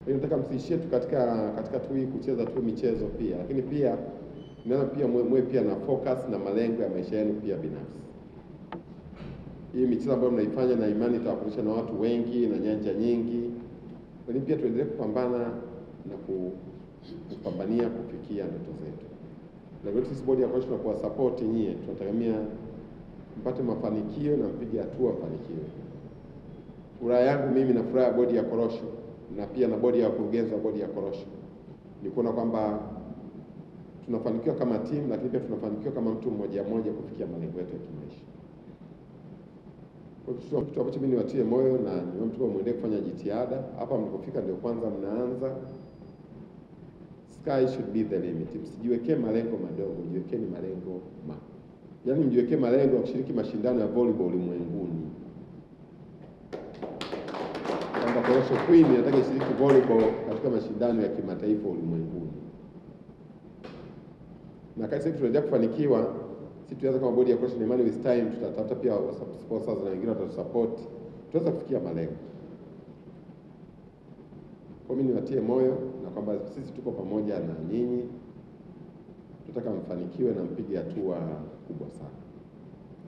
Nataka msiishie tu katika tu hii kucheza tu michezo pia, lakini pia naona pia mwe pia na focus na malengo ya maisha yenu pia binafsi. Hii michezo ambayo mnaifanya na imani itawakutanisha na watu wengi na nyanja nyingi, lakini pia tuendelee kupambana na kupambania kufikia ndoto zetu. Na sisi bodi ya korosho na kuwa support nyie, tunategemea mpate mafanikio na mpige hatua mafanikio. Furaha yangu mimi na furaha ya bodi ya korosho na pia na bodi ya wakurugenzi wa bodi ya korosho ni kuona kwamba tunafanikiwa kama timu, lakini pia tunafanikiwa kama mtu mmoja mmoja kufikia malengo yetu ya kimaisha. Kwa hiyo kitu ambacho mimi niwatie moyo na niombe muendelee kufanya jitihada. Hapa mlipofika ndio kwanza mnaanza. Sky should be the limit. Msijiwekee malengo madogo, jiwekeni malengo makubwa. Yaani mjiwekee malengo ya kushiriki mashindano ya volleyball ulimwenguni. Kwamba Korosho Queen inataka ishiriki volleyball katika mashindano ya kimataifa ulimwenguni. Na kama sisi tunaendelea kufanikiwa, sisi tuanza kama bodi ya Korosho na imani with time tutatafuta pia sponsors na wengine watatusupport. Tutaweza kufikia malengo. Kwa mimi niwatie moyo na kwamba sisi tuko pamoja na nyinyi. Tunataka mfanikiwe na mpige hatua kubwa sana.